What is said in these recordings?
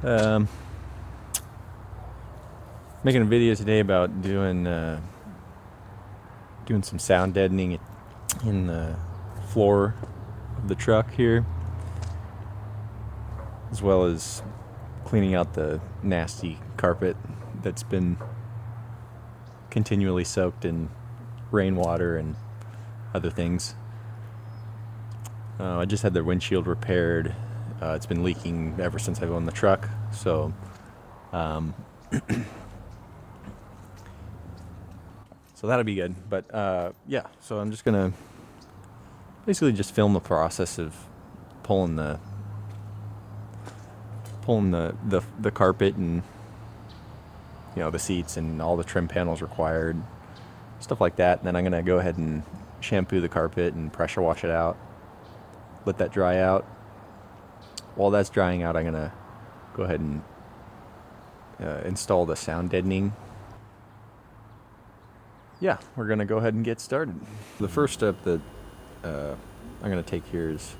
Um, Making a video today about doing some sound deadening in the floor of the truck here, as well as cleaning out the nasty carpet that's been continually soaked in rainwater and other things. I just had the windshield repaired. It's been leaking ever since I've owned the truck, so so that'll be good. But yeah, so I'm just gonna basically just film the process of pulling the carpet and, you know, the seats and all the trim panels required, stuff like that. And then I'm gonna go ahead and shampoo the carpet and pressure wash it out, let that dry out. While that's drying out, I'm gonna go ahead and install the sound deadening. Yeah, we're gonna go ahead and get started. The first step that I'm gonna take here is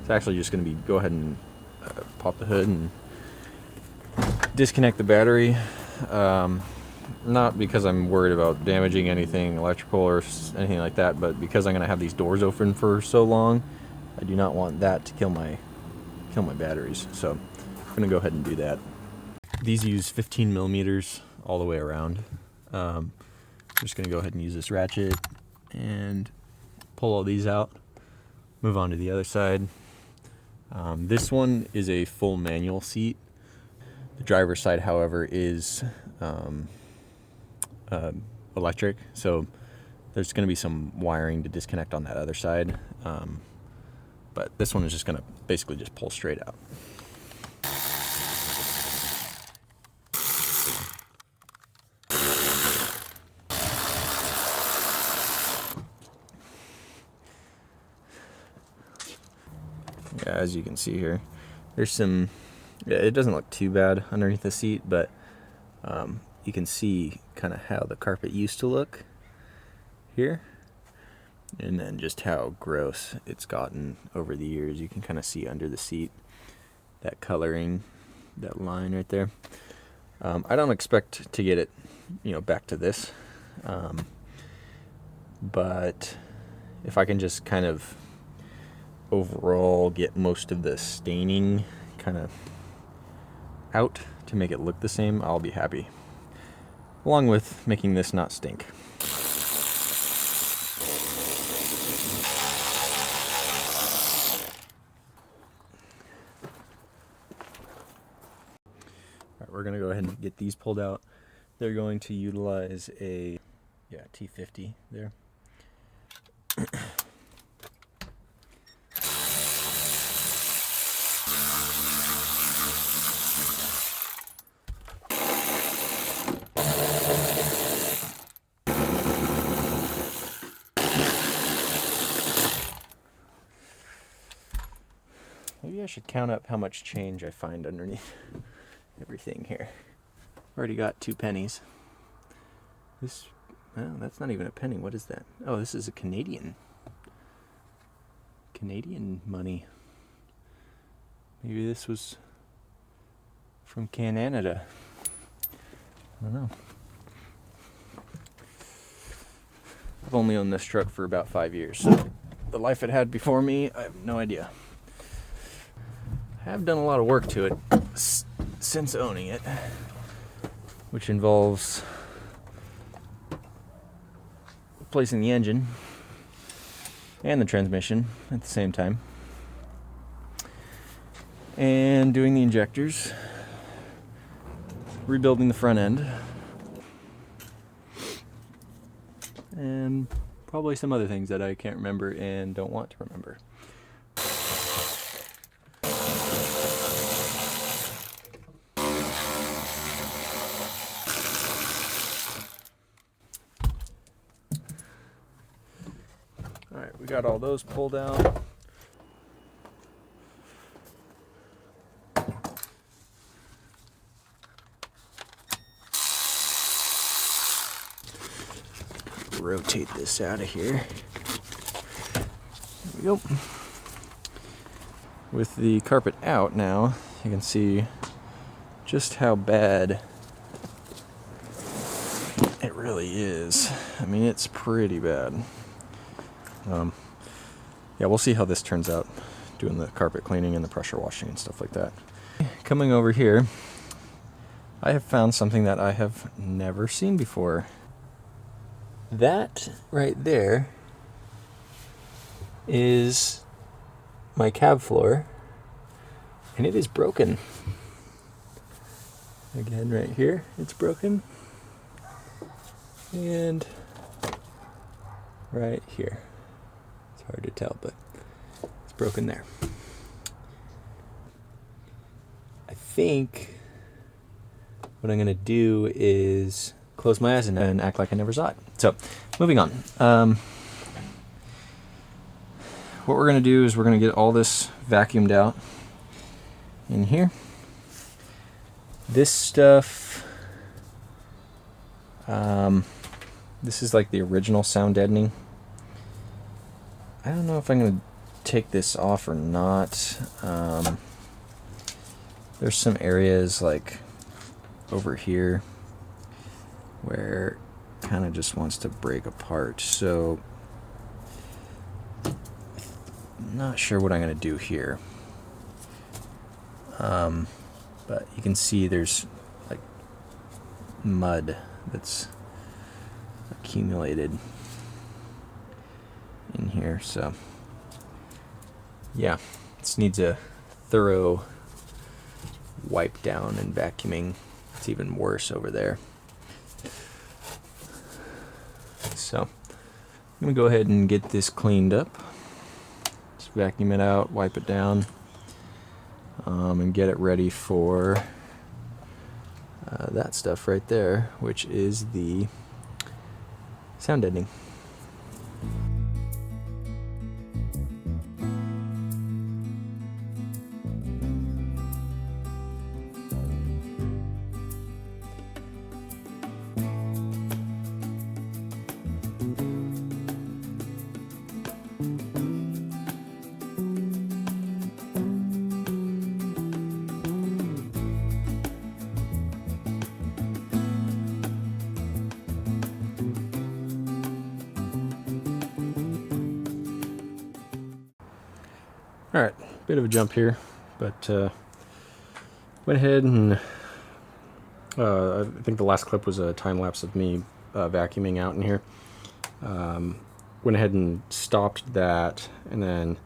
it's actually just gonna be go ahead and pop the hood and disconnect the battery. Not because I'm worried about damaging anything electrical or anything like that, but because I'm gonna have these doors open for so long, I do not want that to kill my batteries. So I'm gonna go ahead and do that. These use 15 millimeters all the way around. I'm just gonna go ahead and use this ratchet and pull all these out. Move on to the other side. This one is a full manual seat. The driver's side, however, is electric, so there's going to be some wiring to disconnect on that other side. But this one is just going to basically just pull straight out. Yeah, as you can see here, there's some, yeah, it doesn't look too bad underneath the seat, but you can see kind of how the carpet used to look here, and then just how gross it's gotten over the years. You can kind of see under the seat that coloring, that line right there. I don't expect to get it, you know, back to this, but if I can just kind of overall get most of the staining kind of out to make it look the same, I'll be happy, along with making this not stink. Alright, we're gonna go ahead and get these pulled out. They're going to utilize a T50 there. Maybe I should count up how much change I find underneath everything here. Already got 2 pennies. This, well, that's not even a penny. What is that? Oh, this is a Canadian money. Maybe this was from Canada. I don't know. I've only owned this truck for about 5 years, so the life it had before me, I have no idea. I have done a lot of work to it since owning it, which involves replacing the engine and the transmission at the same time, and doing the injectors, rebuilding the front end, and probably some other things that I can't remember and don't want to remember. Alright, we got all those pulled out. Rotate this out of here. There we go. With the carpet out now, you can see just how bad it really is. I mean, it's pretty bad. Yeah, we'll see how this turns out, doing the carpet cleaning and the pressure washing and stuff like that. Coming over here, I have found something that I have never seen before. That right there is my cab floor, and it is broken. Again, right here, it's broken. And right here. It's hard to tell, but it's broken there. I think what I'm going to do is close my eyes and act like I never saw it. So, moving on. What we're going to do is we're going to get all this vacuumed out in here. This stuff, this is like the original sound deadening. I don't know if I'm going to take this off or not. There's some areas like over here where it kind of just wants to break apart. So I'm not sure what I'm going to do here. But you can see there's like mud that's accumulated in here. So yeah, this needs a thorough wipe down and vacuuming. It's even worse over there. So I'm gonna go ahead and get this cleaned up. Just vacuum it out, wipe it down, and get it ready for that stuff right there, which is the sound deadening. Alright, bit of a jump here, but went ahead and I think the last clip was a time lapse of me vacuuming out in here. Went ahead and stopped that, and then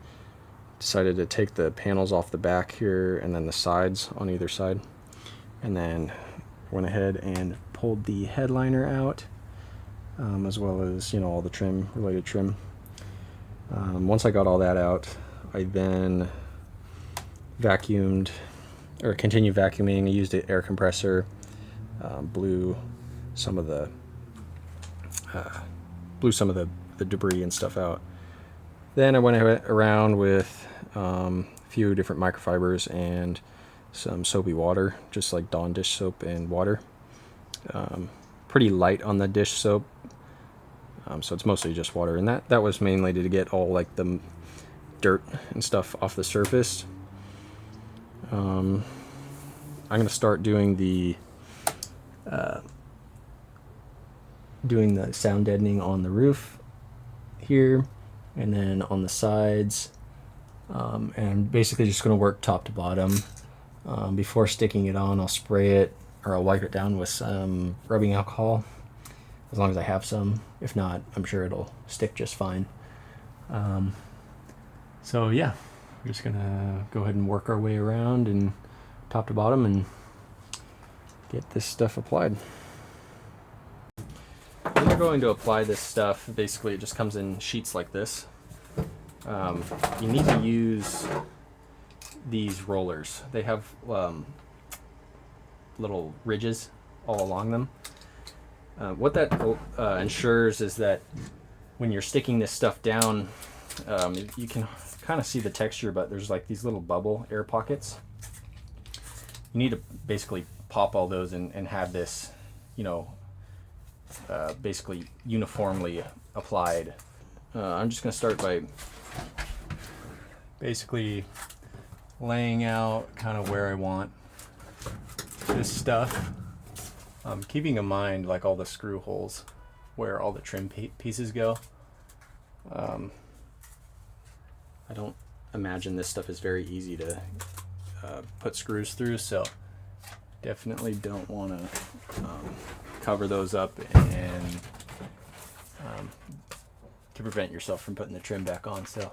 decided to take the panels off the back here and then the sides on either side, and then went ahead and pulled the headliner out, as well as, you know, all the trim, related trim. Once I got all that out, I then vacuumed, or continued vacuuming. I used an air compressor, blew some of the debris and stuff out. Then I went around with a few different microfibers and some soapy water, just like Dawn dish soap and water. Pretty light on the dish soap, so it's mostly just water, and that was mainly to get all like the dirt and stuff off the surface. I'm going to start doing the sound deadening on the roof here, and then on the sides, and I'm basically just going to work top to bottom. Before sticking it on, I'll spray it, or I'll wipe it down with some rubbing alcohol, as long as I have some. If not, I'm sure it'll stick just fine. So yeah, we're just gonna go ahead and work our way around and top to bottom and get this stuff applied. When you're going to apply this stuff, basically it just comes in sheets like this. You need to use these rollers. They have little ridges all along them. What that ensures is that when you're sticking this stuff down, you can kind of see the texture, but there's like these little bubble air pockets. You need to basically pop all those and have this, you know, basically uniformly applied. I'm just going to start by basically laying out kind of where I want this stuff, keeping in mind like all the screw holes where all the trim pieces go. I don't imagine this stuff is very easy to put screws through, so definitely don't want to cover those up and to prevent yourself from putting the trim back on still.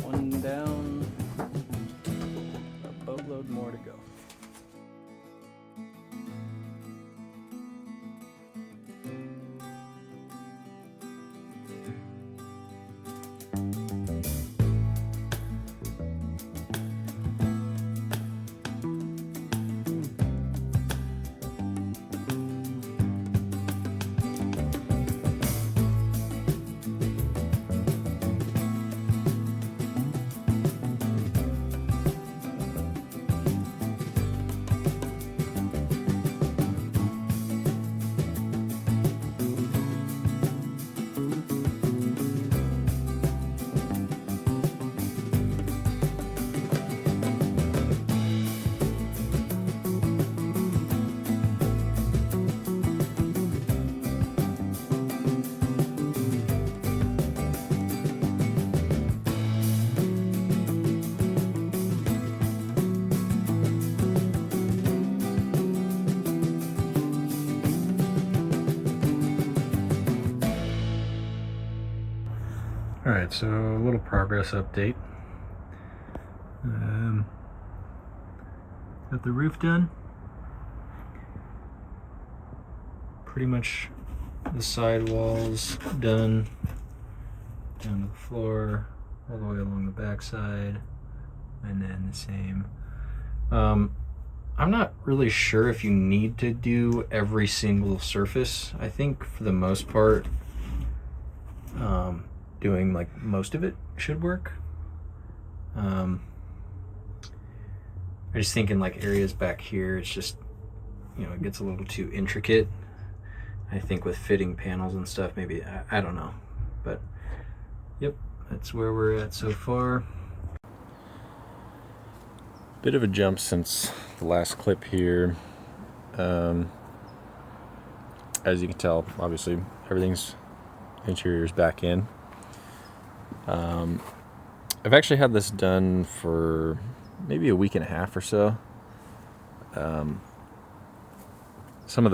One down, a boatload more to go. Alright, so a little progress update. Got the roof done. Pretty much the side walls done. Down to the floor, all the way along the back side, and then the same. I'm not really sure if you need to do every single surface. I think for the most part, doing like most of it should work. I just think in like areas back here, it's just, you know, it gets a little too intricate. I think with fitting panels and stuff, maybe, I don't know. But yep, that's where we're at so far. Bit of a jump since the last clip here. As you can tell, obviously everything's interior's back in. I've actually had this done for maybe a week and a half or so. Some of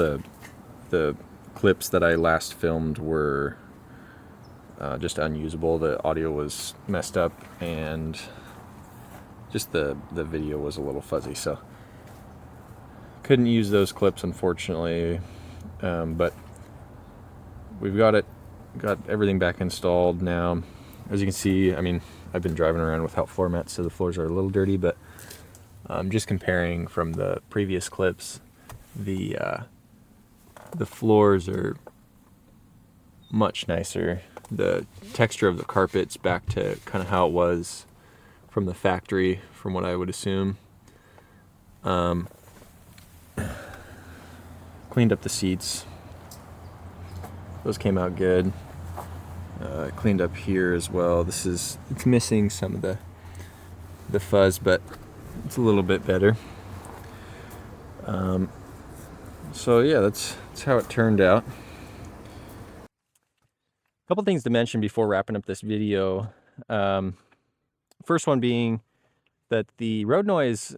the clips that I last filmed were just unusable. The audio was messed up and just the video was a little fuzzy, so couldn't use those clips, unfortunately. But we've got everything back installed now. As you can see, I mean, I've been driving around without floor mats, so the floors are a little dirty, but just comparing from the previous clips, the floors are much nicer. The texture of the carpet's back to kind of how it was from the factory, from what I would assume. Cleaned up the seats. Those came out good. Cleaned up here as well. It's missing some of the fuzz, but it's a little bit better. So yeah, that's how it turned out. A couple things to mention before wrapping up this video. First one being that the road noise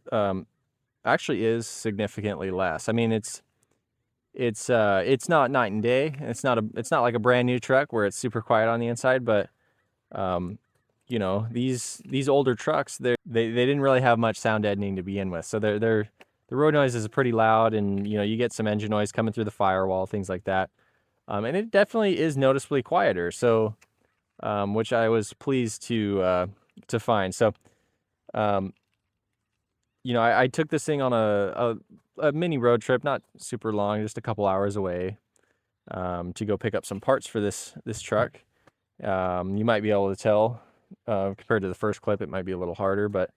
actually is significantly less. I mean, it's not night and day. It's not like a brand new truck where it's super quiet on the inside, but you know, these older trucks, they didn't really have much sound deadening to begin with. So the road noise is pretty loud, and you know, you get some engine noise coming through the firewall, things like that. And it definitely is noticeably quieter. So which I was pleased to find. So you know, I took this thing on a mini road trip, not super long, just a couple hours away, to go pick up some parts for this truck. You might be able to tell compared to the first clip, it might be a little harder, but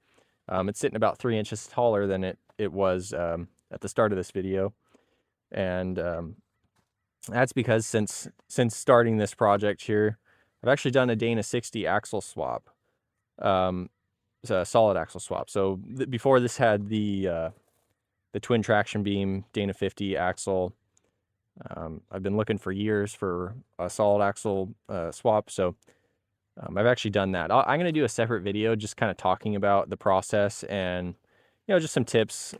it's sitting about 3 inches taller than it was at the start of this video, and that's because since starting this project here, I've actually done a Dana 60 axle swap. It's a solid axle swap. So before this had the twin traction beam Dana 50 axle. I've been looking for years for a solid axle swap, so I've actually done that. I'm going to do a separate video just kind of talking about the process and, you know, just some tips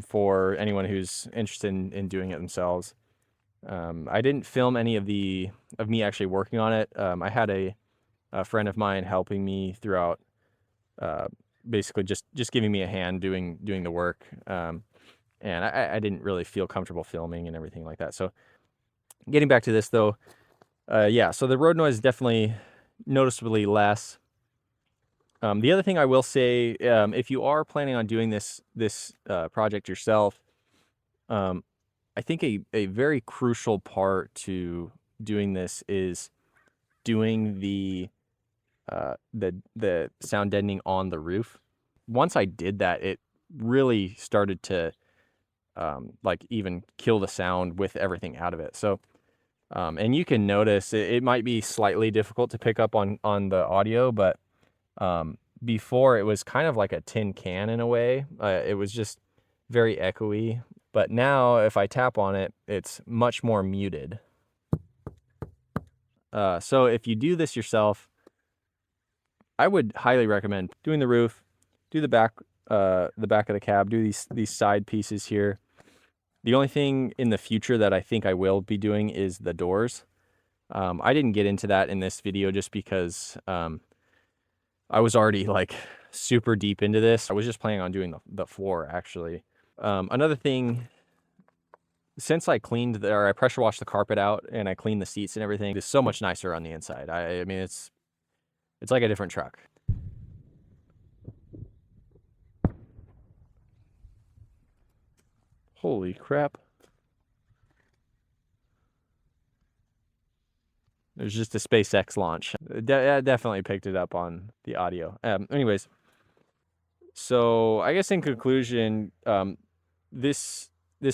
for anyone who's interested in doing it themselves. I didn't film any of me actually working on it. I had a friend of mine helping me throughout, basically just giving me a hand doing the work. And I didn't really feel comfortable filming and everything like that. So getting back to this though, yeah, so the road noise is definitely noticeably less. The other thing I will say, if you are planning on doing this project yourself, I think a very crucial part to doing this is doing the sound deadening on the roof. Once I did that, it really started to like even kill the sound with everything out of it. So and you can notice it might be slightly difficult to pick up on the audio, but before it was kind of like a tin can in a way. It was just very echoey. But now if I tap on it, it's much more muted. So if you do this yourself, I would highly recommend doing the roof, do the back of the cab, do these side pieces here. The only thing in the future that I think I will be doing is the doors. I didn't get into that in this video just because I was already like super deep into this. I was just planning on doing the floor actually. Another thing, since I I pressure washed the carpet out and I cleaned the seats and everything, it's so much nicer on the inside. I mean, it's like a different truck. Holy crap. There's just a SpaceX launch. I definitely picked it up on the audio. Anyways, so I guess in conclusion, this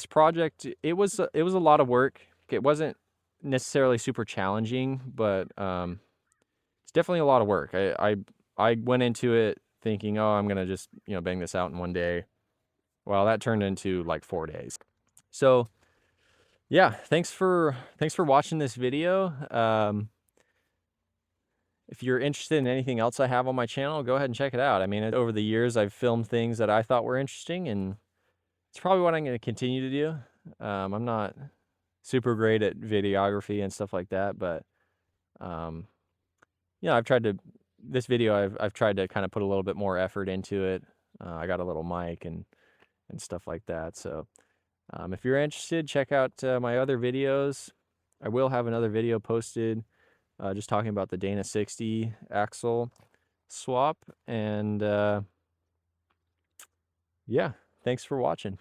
project, it was a lot of work. It wasn't necessarily super challenging, but it's definitely a lot of work. I went into it thinking, oh, I'm gonna just, you know, bang this out in one day. Well, that turned into like 4 days. So yeah, thanks for watching this video. If you're interested in anything else I have on my channel, go ahead and check it out. I mean, over the years, I've filmed things that I thought were interesting, and it's probably what I'm going to continue to do. I'm not super great at videography and stuff like that, but you know, I've tried to kind of put a little bit more effort into it. I got a little mic and stuff like that. So if you're interested, check out my other videos. I will have another video posted just talking about the Dana 60 axle swap. And yeah, thanks for watching.